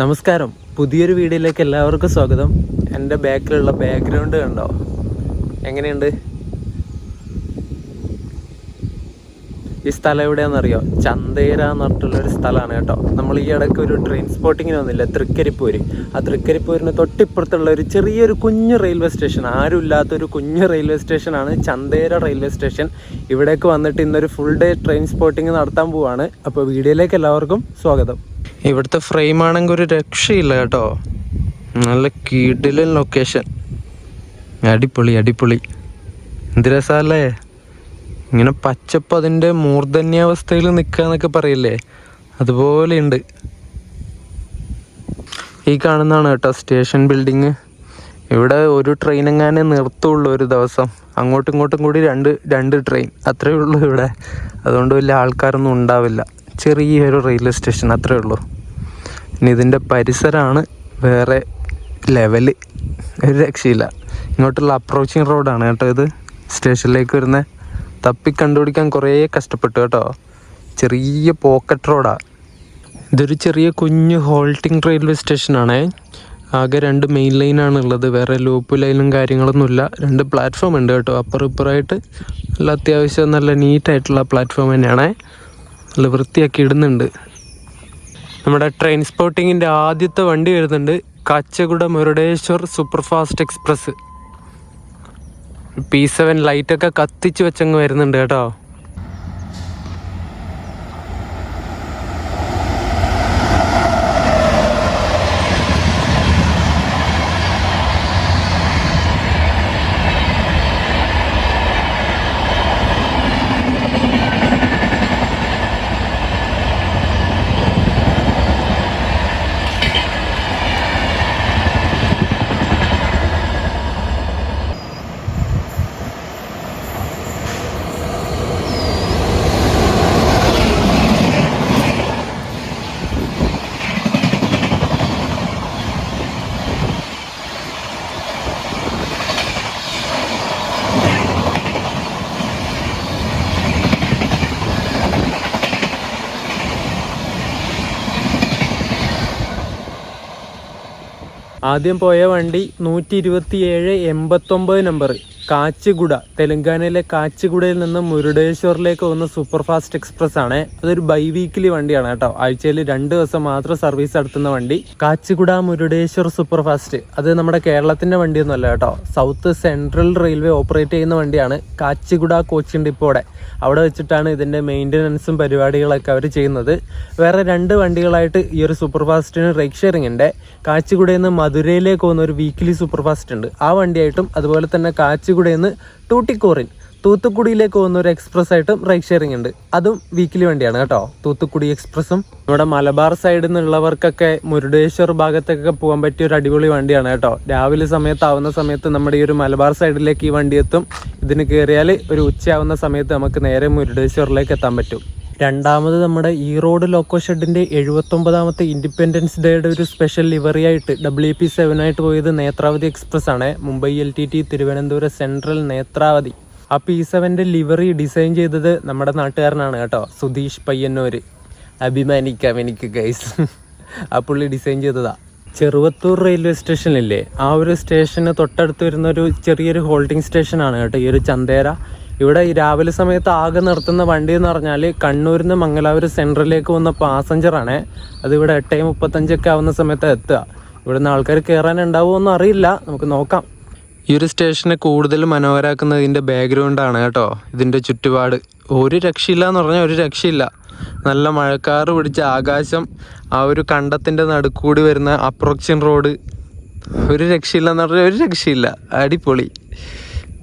നമസ്കാരം, പുതിയൊരു വീഡിയോയിലേക്ക് എല്ലാവർക്കും സ്വാഗതം. എൻ്റെ ബാക്കിലുള്ള ബാക്ക്ഗ്രൗണ്ട് കണ്ടോ, എങ്ങനെയുണ്ട്? ഈ സ്ഥലം എവിടെയാണെന്നറിയോ? ചന്തേര എന്ന് പറഞ്ഞിട്ടുള്ളൊരു സ്ഥലമാണ് കേട്ടോ. നമ്മൾ ഈ ഇടയ്ക്ക് ഒരു ട്രെയിൻ സ്പോട്ടിങ്ങിന് വന്നില്ല, തൃക്കരിപ്പൂര്. ആ തൃക്കരിപ്പൂരിന് തൊട്ടിപ്പുറത്തുള്ള ഒരു ചെറിയൊരു കുഞ്ഞു റെയിൽവേ സ്റ്റേഷൻ, ആരും ഇല്ലാത്തൊരു കുഞ്ഞു റെയിൽവേ സ്റ്റേഷനാണ് ചന്തേര റെയിൽവേ സ്റ്റേഷൻ. ഇവിടേക്ക് വന്നിട്ട് ഇന്നൊരു ഫുൾ ഡേ ട്രെയിൻ സ്പോട്ടിങ് നടത്താൻ പോവാണ്. അപ്പോൾ വീഡിയോയിലേക്ക് എല്ലാവർക്കും സ്വാഗതം. ഇവിടുത്തെ ഫ്രെയിം ആണെങ്കിൽ ഒരു രക്ഷയില്ല കേട്ടോ, നല്ല കിടിലൻ ലൊക്കേഷൻ. അടിപൊളി അടിപൊളി, എന്ത് രസമല്ലേ? ഇങ്ങനെ പച്ചപ്പ് അതിൻ്റെ മൂർധന്യാവസ്ഥയിൽ നിൽക്കുക എന്നൊക്കെ പറയില്ലേ, അതുപോലെയുണ്ട്. ഈ കാണുന്നതാണ് കേട്ടോ സ്റ്റേഷൻ ബിൽഡിങ്. ഇവിടെ ഒരു ട്രെയിൻ എങ്ങാനേ നിർത്തുള്ളൂ ഒരു ദിവസം, അങ്ങോട്ടും ഇങ്ങോട്ടും കൂടി രണ്ട് ട്രെയിൻ അത്രയേ ഉള്ളൂ ഇവിടെ. അതുകൊണ്ട് വലിയ ആൾക്കാരൊന്നും ഉണ്ടാവില്ല, ചെറിയൊരു റെയിൽവേ സ്റ്റേഷൻ അത്രയേ ഉള്ളൂ. ഇനി ഇതിൻ്റെ പരിസരമാണ് വേറെ ലെവല്, ഒരു രക്ഷയില്ല. ഇങ്ങോട്ടുള്ള അപ്രോച്ചിങ് റോഡാണ് കേട്ടോ ഇത്, സ്റ്റേഷനിലേക്ക് വരുന്നത്. തപ്പി കണ്ടുപിടിക്കാൻ കുറേ കഷ്ടപ്പെട്ടു കേട്ടോ, ചെറിയ പോക്കറ്റ് റോഡാണ്. ഇതൊരു ചെറിയ കുഞ്ഞ് ഹോൾട്ടിങ് റെയിൽവേ സ്റ്റേഷനാണേ. ആകെ 2 മെയിൻ ലൈനാണ് ഉള്ളത്, വേറെ ലൂപ്പ് ലൈനും കാര്യങ്ങളൊന്നുമില്ല. 2 പ്ലാറ്റ്ഫോം ഉണ്ട് കേട്ടോ, അപ്പുറം ഇപ്പുറമായിട്ട്. നല്ല അത്യാവശ്യം നല്ല നീറ്റായിട്ടുള്ള പ്ലാറ്റ്ഫോം തന്നെയാണേ, നല്ല വൃത്തിയാക്കി ഇടുന്നുണ്ട്. നമ്മുടെ ട്രെയിൻ സ്പോട്ടിങ്ങിൻ്റെ ആദ്യത്തെ വണ്ടി വരുന്നുണ്ട്, Kacheguda Murudeshwar super fast express. P7 ലൈറ്റൊക്കെ കത്തിച്ച് വെച്ചങ്ങ് വരുന്നുണ്ട് കേട്ടോ. ആദ്യം പോയ വണ്ടി 12789 നമ്പർ, കാച്ചിഗുഡ, തെലങ്കാനയിലെ കാച്ചിഗുഡയിൽ നിന്ന് മുരുടേശ്വറിലേക്ക് പോകുന്ന സൂപ്പർ ഫാസ്റ്റ് എക്സ്പ്രസ് ആണ്. അതൊരു ബൈ വീക്കിലി വണ്ടിയാണ് കേട്ടോ, ആഴ്ചയിൽ 2 ദിവസം മാത്രം സർവീസ് നടത്തുന്ന വണ്ടി. കാച്ചിഗുഡ മുരുടേശ്വർ സൂപ്പർ ഫാസ്റ്റ്, അത് നമ്മുടെ കേരളത്തിൻ്റെ വണ്ടിയൊന്നുമല്ല കേട്ടോ, സൗത്ത് സെൻട്രൽ റെയിൽവേ ഓപ്പറേറ്റ് ചെയ്യുന്ന വണ്ടിയാണ്. കാച്ചിഗുഡ കോച്ചിൻ ഡിപ്പോടെ അവിടെ വെച്ചിട്ടാണ് ഇതിൻ്റെ മെയിൻ്റനൻസും പരിപാടികളൊക്കെ അവർ ചെയ്യുന്നത്. വേറെ 2 വണ്ടികളായിട്ട് ഈ ഒരു സൂപ്പർ ഫാസ്റ്റിന് റൈഡ് ഷെയറിംഗ് ഉണ്ട്. കാച്ചിഗുഡയിൽ നിന്ന് മധുരയിലേക്ക് പോകുന്ന ഒരു വീക്കിലി സൂപ്പർ ഫാസ്റ്റ് ഉണ്ട്, ആ വണ്ടിയായിട്ടും. അതുപോലെ തന്നെ കാച്ചിഗുഡയിൽ നിന്ന് ടൂട്ടിക്കോറിൻ തൂത്തുക്കുടിയിലേക്ക് പോകുന്ന ഒരു എക്സ്പ്രസ് ആയിട്ടും റൈഡ് ഷെയറിംഗ് ഉണ്ട്, അതും വീക്കിലി വണ്ടിയാണ് കേട്ടോ, തൂത്തുക്കുടി എക്സ്പ്രസും. നമ്മുടെ മലബാർ സൈഡിൽ നിന്നുള്ളവർക്കൊക്കെ മുരുടേശ്വർ ഭാഗത്തൊക്കെ പോകാൻ പറ്റിയ ഒരു അടിപൊളി വണ്ടിയാണ് കേട്ടോ. രാവിലെ സമയത്താവുന്ന സമയത്ത് നമ്മുടെ ഈ ഒരു മലബാർ സൈഡിലേക്ക് ഈ വണ്ടി എത്തും. ഇതിന് കയറിയാൽ ഒരു ഉച്ചയാവുന്ന സമയത്ത് നമുക്ക് നേരെ മുരുടേശ്വറിലേക്ക് എത്താൻ പറ്റും. രണ്ടാമത് നമ്മുടെ ഈറോഡ് ലോക്കോ ഷെഡിൻ്റെ 79ാമത്തെ ഇൻഡിപെൻഡൻസ് ഡേയുടെ ഒരു സ്പെഷ്യൽ ലിവറി ആയിട്ട് WP7 ആയിട്ട് പോയത് നേത്രാവതി എക്സ്പ്രസ് ആണ്. Mumbai LTT Thiruvananthapuram central Netravati. ആ P7ൻ്റെ ലിവറി ഡിസൈൻ ചെയ്തത് നമ്മുടെ നാട്ടുകാരനാണ് കേട്ടോ, സുധീഷ് പയ്യന്നൂർ. അഭിമാനിക്കാം എനിക്ക് ഗൈസ്, ആ പുള്ളി ഡിസൈൻ ചെയ്തതാ. ചെറുവത്തൂർ റെയിൽവേ സ്റ്റേഷനില്ലേ, ആ ഒരു സ്റ്റേഷന് തൊട്ടടുത്ത് വരുന്ന ഒരു ചെറിയൊരു ഹോൾഡിംഗ് സ്റ്റേഷനാണ് കേട്ടോ ഈ ഒരു ചന്തേര. ഇവിടെ ഈ രാവിലെ സമയത്ത് ആകെ നിർത്തുന്ന വണ്ടി എന്ന് പറഞ്ഞാൽ കണ്ണൂരിൽ നിന്ന് മംഗലാപുരം സെൻട്രലിലേക്ക് പോകുന്ന പാസഞ്ചറാണ്. അതിവിടെ 8:35 ആവുന്ന സമയത്ത് എത്തുക. ഇവിടുന്ന് ആൾക്കാർ കയറാനുണ്ടാവുമെന്നും അറിയില്ല, നമുക്ക് നോക്കാം. ഈ ഒരു സ്റ്റേഷനെ കൂടുതൽ മനോഹരാക്കുന്നത് ഇതിൻ്റെ ബാക്ക്ഗ്രൗണ്ടാണ് കേട്ടോ. ഇതിൻ്റെ ചുറ്റുപാട് ഒരു രക്ഷയില്ല എന്ന് പറഞ്ഞാൽ ഒരു രക്ഷയില്ല. നല്ല മഴക്കാറ് പിടിച്ച ആകാശം, ആ ഒരു കണ്ടത്തിൻ്റെ നടുക്കൂടി വരുന്ന അപ്രോച്ചിങ് റോഡ്, ഒരു രക്ഷയില്ല എന്ന് പറഞ്ഞാൽ ഒരു രക്ഷയില്ല, അടിപൊളി,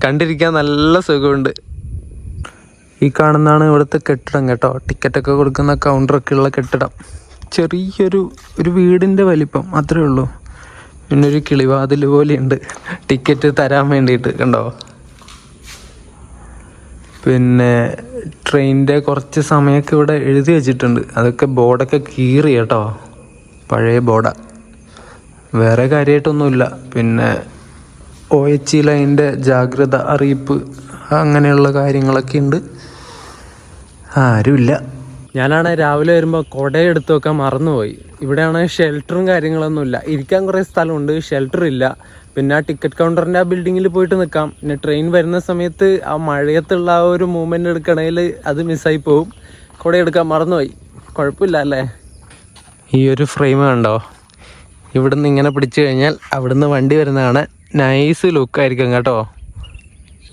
കണ്ടിരിക്കാൻ നല്ല സുഖമുണ്ട്. ഈ കാണുന്നതാണ് ഇവിടുത്തെ കെട്ടിടം കേട്ടോ, ടിക്കറ്റൊക്കെ കൊടുക്കുന്ന കൗണ്ടറൊക്കെ ഉള്ള കെട്ടിടം. ചെറിയൊരു വീടിൻ്റെ വലിപ്പം അത്രയേ ഉള്ളൂ. പിന്നെ ഒരു കിളിവാതിൽ പോലെയുണ്ട് ടിക്കറ്റ് തരാൻ വേണ്ടിയിട്ട്, കണ്ടോ. പിന്നെ ട്രെയിനിൻ്റെ കുറച്ച് സമയമൊക്കെ ഇവിടെ എഴുതി വെച്ചിട്ടുണ്ട്, അതൊക്കെ ബോർഡൊക്കെ കീറി കേട്ടോ, പഴയ ബോർഡാണ്, വേറെ കാര്യമായിട്ടൊന്നുമില്ല. പിന്നെ OH ലൈനിൻ്റെ ജാഗ്രത അറിയിപ്പ് അങ്ങനെയുള്ള കാര്യങ്ങളൊക്കെ ഉണ്ട്. ആരുമില്ല. ഞാനാണ് രാവിലെ വരുമ്പോൾ കുട എടുത്ത് വെക്കാൻ മറന്നുപോയി. ഇവിടെയാണ് ഷെൽട്ടറും കാര്യങ്ങളൊന്നുമില്ല. ഇരിക്കാൻ കുറേ സ്ഥലമുണ്ട്, ഷെൽട്ടർ ഇല്ല. പിന്നെ ആ ടിക്കറ്റ് കൗണ്ടറിൻ്റെ ആ ബിൽഡിങ്ങിൽ പോയിട്ട് നിൽക്കാം. പിന്നെ ട്രെയിൻ വരുന്ന സമയത്ത് ആ മഴയത്തുള്ള ആ ഒരു മൂവ്മെൻ്റ് എടുക്കണേൽ അത് മിസ്സായി പോവും. കുട എടുക്കാൻ മറന്നുപോയി. കുഴപ്പമില്ല അല്ലേ? ഈ ഒരു ഫ്രെയിം കണ്ടോ? ഇവിടുന്ന് ഇങ്ങനെ പിടിച്ചു കഴിഞ്ഞാൽ അവിടുന്ന് വണ്ടി വരുന്നതാണ്. നൈസ് ലുക്കായിരിക്കും കേട്ടോ.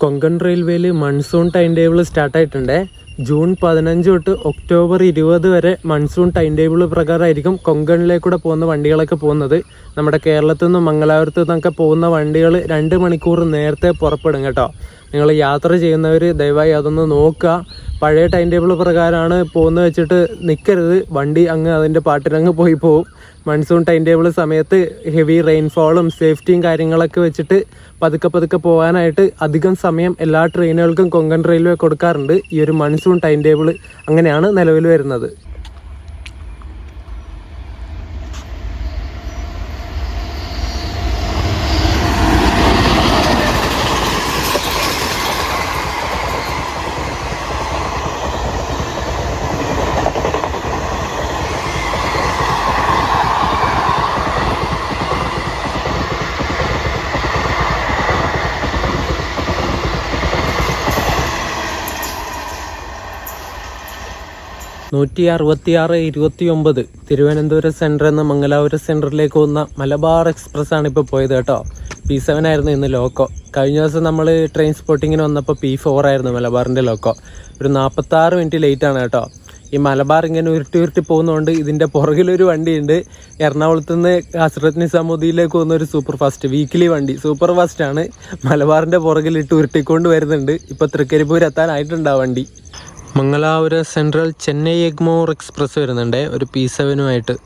കൊങ്കൺ റെയിൽവേയിൽ മൺസൂൺ ടൈം ടേബിൾ സ്റ്റാർട്ടായിട്ടുണ്ട്. ജൂൺ 15 തൊട്ട് ഒക്ടോബർ 20 വരെ മൺസൂൺ ടൈം ടേബിൾ പ്രകാരമായിരിക്കും കൊങ്കണിലേക്കൂടെ പോകുന്ന വണ്ടികളൊക്കെ പോകുന്നത്. നമ്മുടെ കേരളത്തിൽ നിന്നും മംഗലാപുരത്തു നിന്നൊക്കെ പോകുന്ന വണ്ടികൾ 2 മണിക്കൂർ നേരത്തെ പുറപ്പെടും കേട്ടോ. നിങ്ങൾ യാത്ര ചെയ്യുന്നവർ ദയവായി അതൊന്ന് നോക്കുക. പഴയ ടൈം ടേബിൾ പ്രകാരമാണ് പോകുന്നത് വെച്ചിട്ട് നിൽക്കരുത്. വണ്ടി അങ്ങ് അതിൻ്റെ പാട്ടിനങ്ങ് പോവും. മൺസൂൺ ടൈം ടേബിൾ സമയത്ത് ഹെവി റെയിൻഫോളും സേഫ്റ്റിയും കാര്യങ്ങളൊക്കെ വെച്ചിട്ട് പതുക്കെ പോകാനായിട്ട് അധികം സമയം എല്ലാ ട്രെയിനുകൾക്കും കൊങ്കൺ റെയിൽവേ കൊടുക്കാറുണ്ട്. ഈ ഒരു മൺസൂൺ ടൈം ടേബിൾ അങ്ങനെയാണ് നിലവിൽ വരുന്നത്. (166-29) തിരുവനന്തപുരം സെൻറ്ററിൽ നിന്ന് മംഗലാപുരം സെൻറ്ററിലേക്ക് പോകുന്ന മലബാർ എക്സ്പ്രസ് ആണ് ഇപ്പോൾ പോയത് കേട്ടോ. P7 ആയിരുന്നു ഇന്ന് ലോക്കോ. കഴിഞ്ഞ ദിവസം നമ്മൾ ട്രെയിൻ സ്പോട്ടിങ്ങിന് വന്നപ്പോൾ P4 ആയിരുന്നു മലബാറിൻ്റെ ലോക്കോ. ഒരു 46 മിനിറ്റ് ലേറ്റാണ് കേട്ടോ. ഈ മലബാർ ഇങ്ങനെ ഉരുട്ടി പോകുന്നതുകൊണ്ട് ഇതിൻ്റെ പുറകിലൊരു വണ്ടിയുണ്ട്. എറണാകുളത്ത് നിന്ന് ഹസ്രത്ത് നിസാമുദ്ദീനിലേക്ക് പോകുന്ന ഒരു സൂപ്പർ ഫാസ്റ്റ് വീക്കിലി വണ്ടി, സൂപ്പർ ഫാസ്റ്റാണ്. മലബാറിൻ്റെ പുറകിലിട്ട് ഉരുട്ടിക്കൊണ്ട് വരുന്നുണ്ട്. ഇപ്പോൾ തൃക്കരിപ്പൂർ എത്താനായിട്ടുണ്ട് ആ വണ്ടി. മംഗലാപുരം സെൻട്രൽ ചെന്നൈ എഗ്മോർ എക്സ്പ്രസ് വരുന്നുണ്ട് ഒരു P7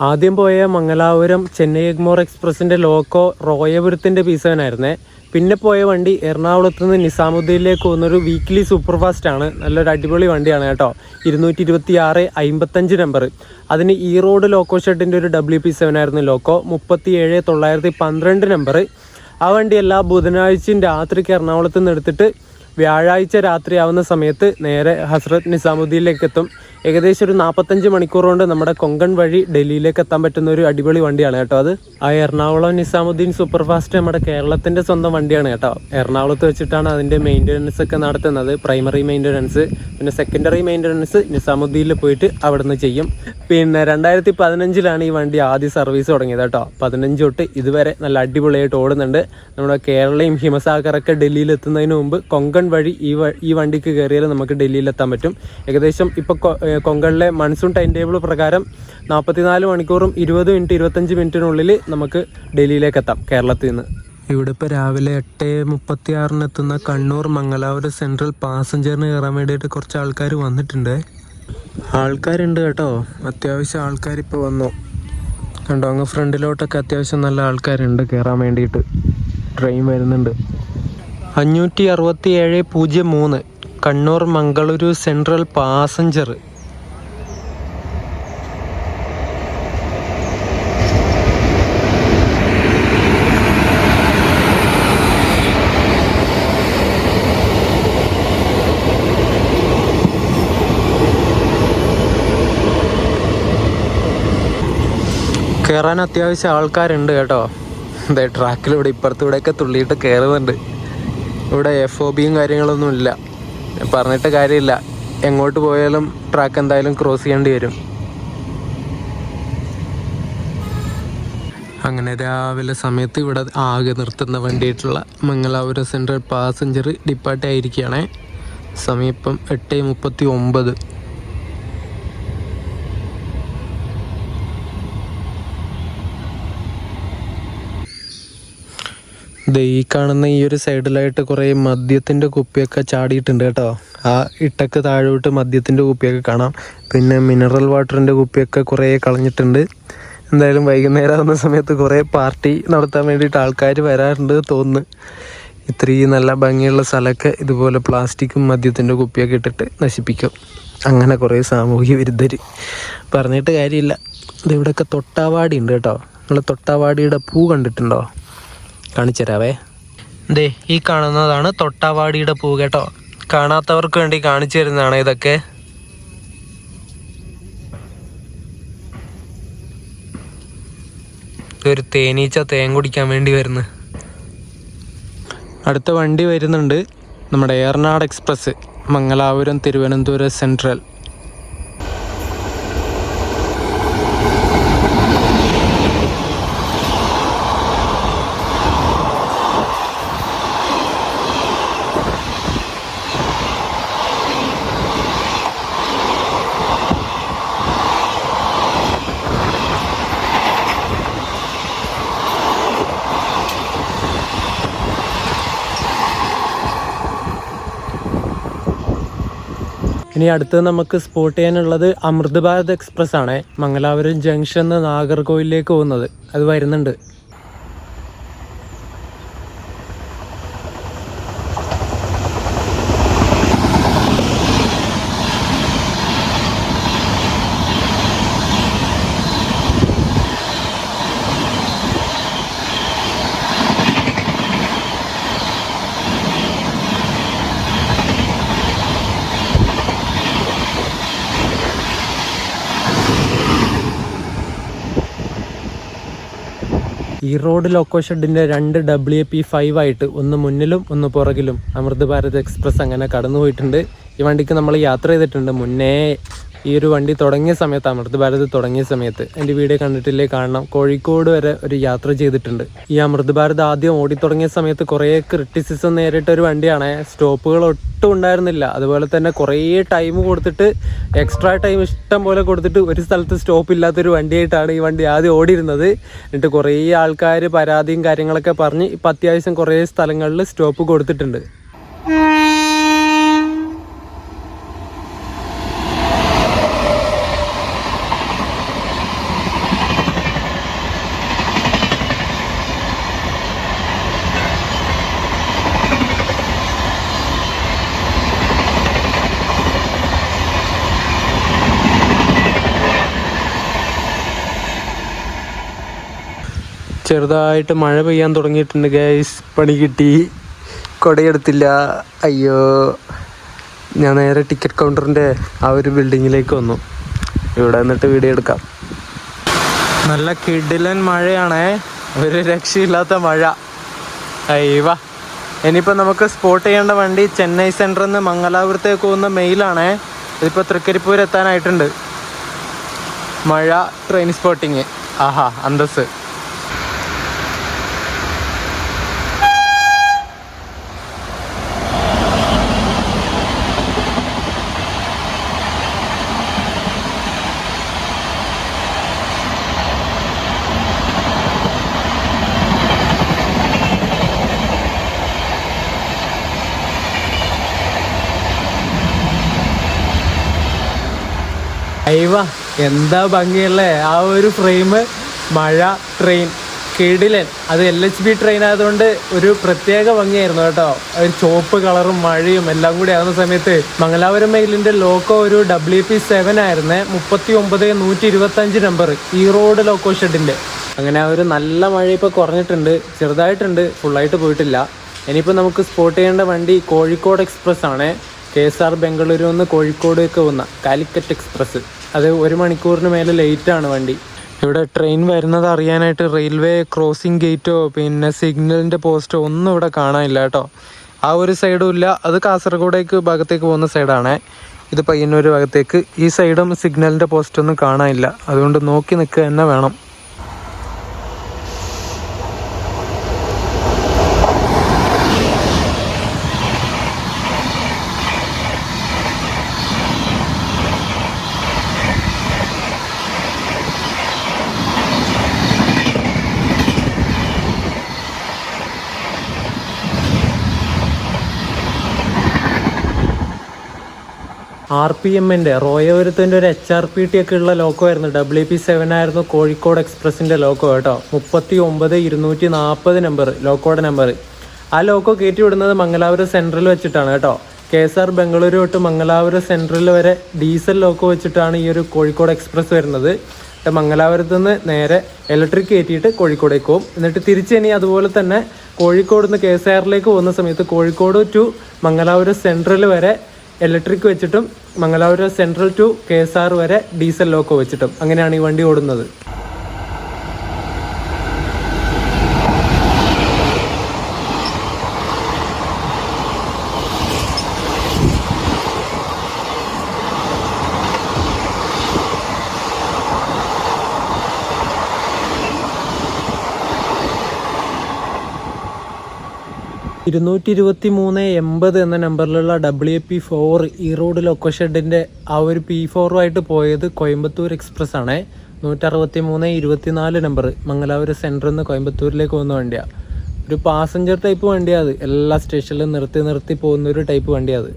ആദ്യം പോയ മംഗലാപുരം ചെന്നൈ എഗ്മോർ എക്സ്പ്രസിൻ്റെ ലോക്കോ റോയപുരത്തിൻ്റെ P7 ആയിരുന്നേ. പിന്നെ പോയ വണ്ടി എറണാകുളത്ത് നിന്ന് നിസാമുദ്ദീനിലേക്ക് പോകുന്നൊരു വീക്കിലി സൂപ്പർ ഫാസ്റ്റ് ആണ്. നല്ലൊരു അടിപൊളി വണ്ടിയാണ് കേട്ടോ. 226-55 നമ്പർ. അതിന് ഈ റോഡ് ലോക്കോ ഷെഡിൻ്റെ ഒരു WP7 ആയിരുന്നു ലോക്കോ. 37-912 നമ്പർ. ആ വണ്ടി എല്ലാ ബുധനാഴ്ചയും രാത്രിക്ക് എറണാകുളത്ത് നിന്ന് എടുത്തിട്ട് വ്യാഴാഴ്ച രാത്രിയാവുന്ന സമയത്ത് നേരെ ഹസ്രത്ത് നിസാമുദ്ദീനിലേക്ക് എത്തും. ഏകദേശം ഒരു 45 മണിക്കൂർ കൊണ്ട് നമ്മുടെ കൊങ്കൺ വഴി ഡൽഹിയിലേക്ക് എത്താൻ പറ്റുന്ന ഒരു അടിപൊളി വണ്ടിയാണ് കേട്ടോ. അത് ആ എറണാകുളം നിസാമുദ്ദീൻ സൂപ്പർ ഫാസ്റ്റ് നമ്മുടെ കേരളത്തിൻ്റെ സ്വന്തം വണ്ടിയാണ് കേട്ടോ. എറണാകുളത്ത് വെച്ചിട്ടാണ് അതിൻ്റെ മെയിൻ്റനൻസ് ഒക്കെ നടത്തുന്നത്. പ്രൈമറി മെയിൻ്റനൻസ്, പിന്നെ സെക്കൻഡറി മെയിൻ്റനൻസ് നിസാമുദ്ദീനിൽ പോയിട്ട് അവിടെ നിന്ന് ചെയ്യും. പിന്നെ 2015 ഈ വണ്ടി ആദ്യ സർവീസ് തുടങ്ങിയത് കേട്ടോ. 15 തൊട്ട് ഇതുവരെ നല്ല അടിപൊളിയായിട്ട് ഓടുന്നുണ്ട്. നമ്മുടെ കേരളയും ഹിമസാഗറൊക്കെ ഡൽഹിയിൽ എത്തുന്നതിന് മുമ്പ് കൊങ്കൺ വഴി ഈ വണ്ടിക്ക് കയറിയാൽ നമുക്ക് ഡൽഹിയിൽ എത്താൻ പറ്റും. ഏകദേശം ഇപ്പോൾ കൊങ്കണിലെ മൺസൂൺ ടൈം ടേബിൾ പ്രകാരം 44 മണിക്കൂറും 20 മിനിറ്റ് 25 മിനിറ്റിനുള്ളിൽ നമുക്ക് ഡൽഹിയിലേക്ക് എത്താം കേരളത്തിൽ നിന്ന്. ഇവിടെ ഇപ്പോൾ രാവിലെ 8:36 എത്തുന്ന കണ്ണൂർ മംഗലാപുരം സെൻട്രൽ പാസഞ്ചറിന് കയറാൻ വേണ്ടിയിട്ട് കുറച്ച് ആൾക്കാർ വന്നിട്ടുണ്ട്. ആൾക്കാരുണ്ട് കേട്ടോ, അത്യാവശ്യം ആൾക്കാരിപ്പോൾ വന്നു കണ്ടോ. അങ്ങ് ഫ്രണ്ടിലോട്ടൊക്കെ അത്യാവശ്യം നല്ല ആൾക്കാരുണ്ട് കയറാൻ വേണ്ടിയിട്ട്. ട്രെയിൻ വരുന്നുണ്ട്. 567-03 കണ്ണൂർ മംഗളൂരു സെൻട്രൽ പാസഞ്ചർ. കയറാൻ അത്യാവശ്യം ആൾക്കാരുണ്ട് കേട്ടോ. അതെ, ട്രാക്കിലൂടെ ഇപ്പുറത്തൂടെയൊക്കെ തുള്ളിയിട്ട് കയറുന്നുണ്ട്. ഇവിടെ FOBയും കാര്യങ്ങളൊന്നും ഇല്ല. പറഞ്ഞിട്ട് കാര്യമില്ല, എങ്ങോട്ട് പോയാലും ട്രാക്ക് എന്തായാലും ക്രോസ് ചെയ്യേണ്ടി വരും. അങ്ങനെ രാവിലെ സമയത്ത് ഇവിടെ ആകെ നിർത്തുന്ന വണ്ടിയായിട്ടുള്ള മംഗലാപുരം സെൻട്രൽ പാസഞ്ചർ ഡിപ്പാർട്ട് ആയിരിക്കുകയാണേ. സമയം ഇപ്പം 8:39. ഈ കാണുന്ന ഈ ഒരു സൈഡിലായിട്ട് കുറേ മദ്യത്തിൻ്റെ കുപ്പിയൊക്കെ ചാടിയിട്ടുണ്ട് കേട്ടോ. ആ ഇട്ടക്ക് താഴോട്ട് മദ്യത്തിൻ്റെ കുപ്പിയൊക്കെ കാണാം. പിന്നെ മിനറൽ വാട്ടറിൻ്റെ കുപ്പിയൊക്കെ കുറേ കളഞ്ഞിട്ടുണ്ട്. എന്തായാലും വൈകുന്നേരം ആവുന്ന സമയത്ത് കുറേ പാർട്ടി നടത്താൻ വേണ്ടിയിട്ട് ആൾക്കാർ വരാറുണ്ട് തോന്നുന്നു. ഇത്രയും നല്ല ഭംഗിയുള്ള സ്ഥലമൊക്കെ ഇതുപോലെ പ്ലാസ്റ്റിക്കും മദ്യത്തിൻ്റെ കുപ്പിയൊക്കെ ഇട്ടിട്ട് നശിപ്പിക്കും. അങ്ങനെ കുറേ സാമൂഹ്യ വിരുദ്ധർ പറഞ്ഞിട്ട് കാര്യമില്ല. ഇതിവിടെയൊക്കെ തൊട്ടാവാടി ഉണ്ട് കേട്ടോ. നിങ്ങൾ തൊട്ടാവാടിയുടെ പൂ കണ്ടിട്ടുണ്ടോ? കാണിച്ചു തരാവേ. ഈ കാണുന്നതാണ് തൊട്ടാവാടിയുടെ പൂ കേട്ടോ. കാണാത്തവർക്ക് വേണ്ടി കാണിച്ചു തരുന്നതാണ് ഇതൊക്കെ. ഒരു തേനീച്ച തേൻ കുടിക്കാൻ വേണ്ടി വരുന്നു. അടുത്ത വണ്ടി വരുന്നുണ്ട്, നമ്മുടെ ഏറനാട് എക്സ്പ്രസ്, മംഗലാപുരം തിരുവനന്തപുരം സെൻട്രൽ. ഇനി അടുത്ത് നമുക്ക് സ്പോട്ട് ചെയ്യാനുള്ളത് അമൃത് ഭാരത് എക്സ്പ്രസ് ആണ്. മംഗലാപുരം ജംഗ്ഷൻ നാഗർകോവിലേക്ക് പോകുന്നത്. അത് വരുന്നുണ്ട്. ഈ റോഡ് ലോക്കോ ഷെഡിൻ്റെ 2 WP5 ആയിട്ട്, ഒന്ന് മുന്നിലും ഒന്ന് പുറകിലും അമൃത് ഭാരത് എക്സ്പ്രസ് അങ്ങനെ കടന്നു പോയിട്ടുണ്ട്. ഈ വണ്ടിക്ക് നമ്മൾ യാത്ര ചെയ്തിട്ടുണ്ട് മുന്നേ. ഈ ഒരു വണ്ടി തുടങ്ങിയ സമയത്ത്, അമൃത് ഭാരത് തുടങ്ങിയ സമയത്ത്, എൻ്റെ വീഡിയോ കണ്ടിട്ടില്ലേ കാണണം, കോഴിക്കോട് വരെ ഒരു യാത്ര ചെയ്തിട്ടുണ്ട്. ഈ അമൃത് ഭാരത് ആദ്യം ഓടി തുടങ്ങിയ സമയത്ത് കുറേ ക്രിറ്റിസിസം നേരിട്ട ഒരു വണ്ടിയാണ്. സ്റ്റോപ്പുകൾ ഒട്ടും ഉണ്ടായിരുന്നില്ല. അതുപോലെ തന്നെ കുറേ ടൈം കൊടുത്തിട്ട്, എക്സ്ട്രാ ടൈം ഇഷ്ടം പോലെ കൊടുത്തിട്ട് ഒരു സ്ഥലത്ത് സ്റ്റോപ്പ് ഇല്ലാത്തൊരു വണ്ടിയായിട്ടാണ് ഈ വണ്ടി ആദ്യം ഓടിയിരുന്നത്. എന്നിട്ട് കുറേ ആൾക്കാർ പരാതിയും കാര്യങ്ങളൊക്കെ പറഞ്ഞ് ഇപ്പം അത്യാവശ്യം കുറേ സ്ഥലങ്ങളിൽ സ്റ്റോപ്പ് കൊടുത്തിട്ടുണ്ട്. ചെറുതായിട്ട് മഴ പെയ്യാൻ തുടങ്ങിയിട്ടുണ്ട് ഗൈസ്. പണി കിട്ടി, കൊടയെടുത്തില്ല. അയ്യോ, ഞാൻ നേരെ ടിക്കറ്റ് കൗണ്ടറിൻ്റെ ആ ഒരു ബിൽഡിങ്ങിലേക്ക് വന്നു. ഇവിടെ നിന്നിട്ട് വീഡിയോ എടുക്കാം. നല്ല കിടിലൻ മഴയാണേ, ഒരു രക്ഷയില്ലാത്ത മഴ. അയ്യവാ. ഇനിയിപ്പോൾ നമുക്ക് സ്പോട്ട് ചെയ്യേണ്ട വണ്ടി ചെന്നൈ സെൻട്രിൽ നിന്ന് മംഗലാപുരത്തേക്ക് പോകുന്ന മെയിലാണേ. ഇതിപ്പോൾ തൃക്കരിപ്പൂർ എത്താനായിട്ടുണ്ട്. മഴ, ട്രെയിൻ സ്പോട്ടിങ്, ആഹാ അന്തസ്. അയ്യവാ, എന്താ ഭംഗിയല്ലേ ആ ഒരു ഫ്രെയിം. മഴ, ട്രെയിൻ, കിടിലൻ. അത് LHB ട്രെയിൻ ആയതുകൊണ്ട് ഒരു പ്രത്യേക ഭംഗിയായിരുന്നു കേട്ടോ. ഒരു ചുവപ്പ് കളറും മഴയും എല്ലാം കൂടി ആകുന്ന സമയത്ത്. മംഗലാപുരം മെയിലിൻ്റെ ലോക്കോ ഒരു WP7 ആയിരുന്നേ, 39-125 നമ്പർ, ഈ റോഡ് ലോക്കോ ഷെഡിൻ്റെ. അങ്ങനെ ആ ഒരു നല്ല മഴ ഇപ്പോൾ കുറഞ്ഞിട്ടുണ്ട്, ചെറുതായിട്ടുണ്ട്, ഫുള്ളായിട്ട് പോയിട്ടില്ല. ഇനിയിപ്പോൾ നമുക്ക് സ്പോട്ട് ചെയ്യേണ്ട വണ്ടി കോഴിക്കോട് എക്സ്പ്രസ് ആണ്. KSR ബംഗളൂരു നിന്ന് കോഴിക്കോടേക്ക് പോകുന്ന കാലിക്കറ്റ് എക്സ്പ്രസ്. അത് 1 മണിക്കൂറിന് മേലെ ലേറ്റാണ് വണ്ടി. ഇവിടെ ട്രെയിൻ വരുന്നത് അറിയാനായിട്ട് റെയിൽവേ ക്രോസിംഗ് ഗേറ്റോ പിന്നെ സിഗ്നലിൻ്റെ പോസ്റ്റോ ഒന്നും ഇവിടെ കാണാനില്ല കേട്ടോ. ആ ഒരു സൈഡും ഇല്ല. അത് കാസർഗോഡേക്ക് ഭാഗത്തേക്ക് പോകുന്ന സൈഡാണേ. ഇത് പയ്യന്നൂർ ഭാഗത്തേക്ക്. ഈ സൈഡും സിഗ്നലിൻ്റെ പോസ്റ്റൊന്നും കാണാനില്ല. അതുകൊണ്ട് നോക്കി നിൽക്കുക തന്നെ വേണം. RPMൻ്റെ റോയപുരത്തിൻ്റെ ഒരു HRPT ഒക്കെ ഉള്ള ലോക്കോ ആയിരുന്നു. WP7 ആയിരുന്നു കോഴിക്കോട് എക്സ്പ്രസിൻ്റെ ലോക്കോ കേട്ടോ. 39,240 നമ്പർ ലോക്കോയുടെ നമ്പർ. ആ ലോക്കോ കയറ്റി വിടുന്നത് മംഗലാപുരം സെൻട്രൽ വെച്ചിട്ടാണ് കേട്ടോ. KSR ബംഗളൂരു തൊട്ട് മംഗലാപുരം സെൻട്രൽ വരെ ഡീസൽ ലോക്കോ വെച്ചിട്ടാണ് ഈ ഒരു കോഴിക്കോട് എക്സ്പ്രസ് വരുന്നത്. മംഗലാപുരത്ത് നിന്ന് നേരെ ഇലക്ട്രിക് കയറ്റിയിട്ട് കോഴിക്കോടേക്ക് പോകും. എന്നിട്ട് തിരിച്ച് ഇനി അതുപോലെ തന്നെ കോഴിക്കോട് നിന്ന് KSRലേക്ക് പോകുന്ന സമയത്ത് കോഴിക്കോട് ടു മംഗലാപുരം സെൻട്രൽ വരെ ഇലക്ട്രിക് വെച്ചിട്ടും മംഗലാപുരം സെൻട്രൽ ടു KSR വരെ ഡീസൽ ലോക്കോ വെച്ചിട്ടും അങ്ങനെയാണ് ഈ വണ്ടി ഓടുന്നത്. $223.80 എന്ന നമ്പറിലുള്ള WP4 ഈ റോഡ് ലൊക്കോ ഷെഡിൻ്റെ ആ ഒരു P4 പോയത് കോയമ്പത്തൂർ എക്സ്പ്രസ് ആണ്. 163-24 നമ്പർ മംഗലാപുരം സെൻറ്ററിൽ നിന്ന് കോയമ്പത്തൂരിലേക്ക് പോകുന്ന വണ്ടിയാണ്. ഒരു പാസഞ്ചർ ടൈപ്പ് വണ്ടിയാണ് അത്. എല്ലാ സ്റ്റേഷനിലും നിർത്തി പോകുന്ന ഒരു ടൈപ്പ് വണ്ടിയാണ് അത്.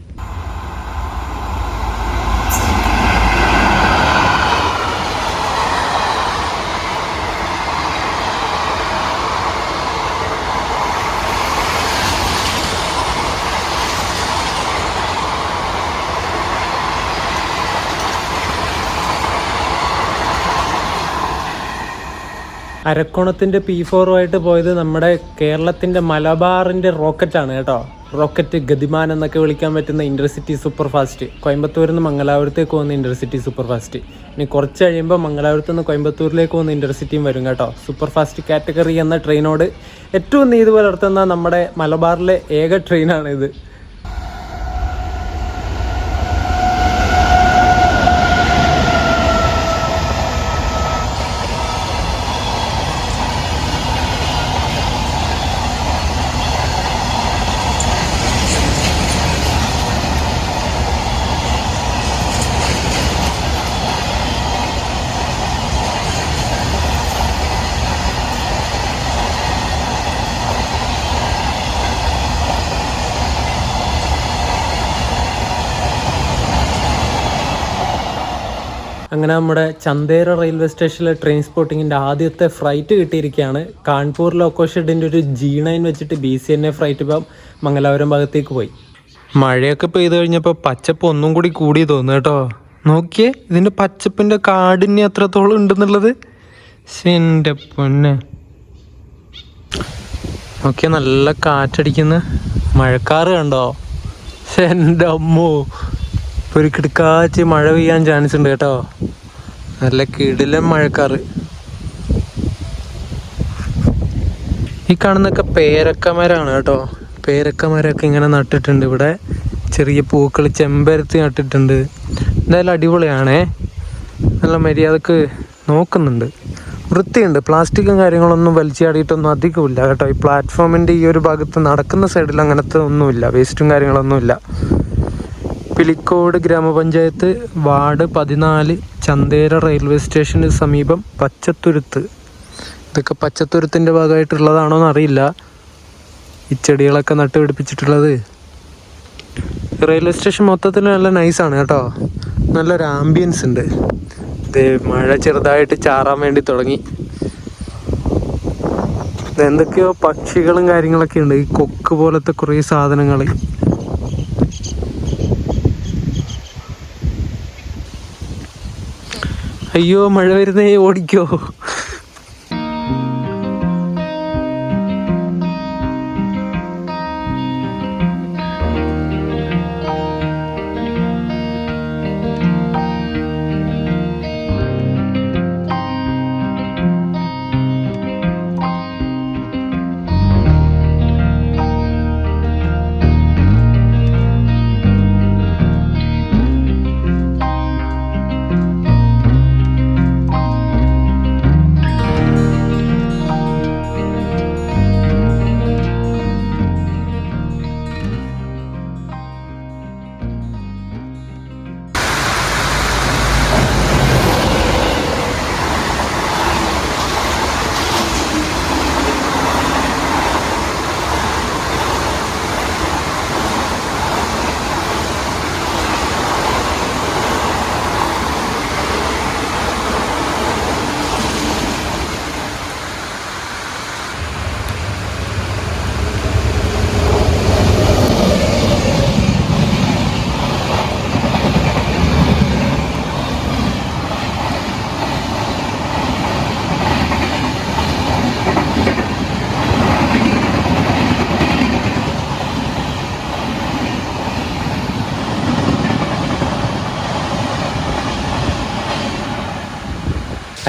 അരക്കോണത്തിൻ്റെ P4 പോയത് നമ്മുടെ കേരളത്തിൻ്റെ മലബാറിൻ്റെ റോക്കറ്റാണ് കേട്ടോ. റോക്കറ്റ്, ഗതിമാൻ എന്നൊക്കെ വിളിക്കാൻ പറ്റുന്ന ഇൻ്റർസിറ്റി സൂപ്പർ ഫാസ്റ്റ്. കോയമ്പത്തൂരിൽ നിന്ന് മംഗലാപുരത്തേക്ക് പോകുന്ന ഇൻ്റർസിറ്റി സൂപ്പർ ഫാസ്റ്റ്. ഇനി കുറച്ച് കഴിയുമ്പോൾ മംഗലാപുരത്ത് നിന്ന് കോയമ്പത്തൂരിലേക്ക് പോകുന്ന ഇൻ്റർസിറ്റിയും വരും കേട്ടോ. സൂപ്പർ ഫാസ്റ്റ് കാറ്റഗറി എന്ന ട്രെയിനോട് ഏറ്റവും നീതി പുലർത്തുന്ന നമ്മുടെ മലബാറിലെ ഏക ട്രെയിനാണിത്. അങ്ങനെ നമ്മുടെ ചന്ദേര റെയിൽവേ സ്റ്റേഷനിലെ ട്രെയിൻ സ്പോട്ടിങ്ങിൻ്റെ ആദ്യത്തെ ഫ്ലൈറ്റ് കിട്ടിയിരിക്കുകയാണ്. കാൺപൂർ ലോക്കോ ഷെഡിൻ്റെ ഒരു G9 വെച്ചിട്ട് BCNA ഫ്ലൈറ്റ് ഇപ്പം മംഗലാപുരം ഭാഗത്തേക്ക് പോയി. മഴയൊക്കെ പെയ്ത് കഴിഞ്ഞപ്പോൾ പച്ചപ്പ് ഒന്നും കൂടി കൂടി തോന്നുന്നു കേട്ടോ. നോക്കിയേ ഇതിൻ്റെ പച്ചപ്പിൻ്റെ കാടിന് എത്രത്തോളം ഉണ്ടെന്നുള്ളത്. എൻ്റെ പൊന്നെ, നോക്കിയാൽ നല്ല കാറ്റടിക്കുന്ന മഴക്കാറ് കണ്ടോ. എൻ്റെ അമ്മോ, ഇപ്പോൾ ഒരു കിടക്കാച്ച് മഴ പെയ്യാൻ ചാൻസ് ഉണ്ട് കേട്ടോ. നല്ല കിടിലൻ മഴക്കാറ്. ഈ കാണുന്നൊക്കെ പേരക്കമരമാണ് കേട്ടോ. പേരക്കമരമൊക്കെ ഇങ്ങനെ നട്ടിട്ടുണ്ട് ഇവിടെ. ചെറിയ പൂക്കൾ, ചെമ്പരത്തി നട്ടിട്ടുണ്ട്. എന്തായാലും അടിപൊളിയാണേ. നല്ല മര്യാദക്ക് നോക്കുന്നുണ്ട്, വൃത്തിയുണ്ട്. പ്ലാസ്റ്റിക്കും കാര്യങ്ങളൊന്നും വലിച്ചാടിയിട്ടൊന്നും അധികമില്ല കേട്ടോ. ഈ പ്ലാറ്റ്ഫോമിൻ്റെ ഈ ഒരു ഭാഗത്ത് നടക്കുന്ന സൈഡിൽ അങ്ങനത്തെ ഒന്നുമില്ല, വേസ്റ്റും കാര്യങ്ങളൊന്നുമില്ല. പിലിക്കോട് ഗ്രാമപഞ്ചായത്ത് വാർഡ് 14 ചന്ദേര റെയിൽവേ സ്റ്റേഷന് സമീപം പച്ചത്തുരുത്ത്. ഇതൊക്കെ പച്ചത്തുരുത്തിൻ്റെ ഭാഗമായിട്ടുള്ളതാണോ എന്നറിയില്ല. ഈ ചെടികളൊക്കെ നട്ടുപിടിപ്പിച്ചിട്ടുള്ളത്. റെയിൽവേ സ്റ്റേഷൻ മൊത്തത്തിൽ നല്ല നൈസാണ് കേട്ടോ. നല്ലൊരു ആംബിയൻസ് ഉണ്ട്. ഇത് മഴ ചെറുതായിട്ട് ചാറാൻ വേണ്ടി തുടങ്ങി. എന്തൊക്കെയോ പക്ഷികളും കാര്യങ്ങളൊക്കെ ഉണ്ട്. ഈ കൊക്ക് പോലത്തെ കുറേ സാധനങ്ങൾ. അയ്യോ, മഴ വരുന്നേ, ഓടിക്കോ.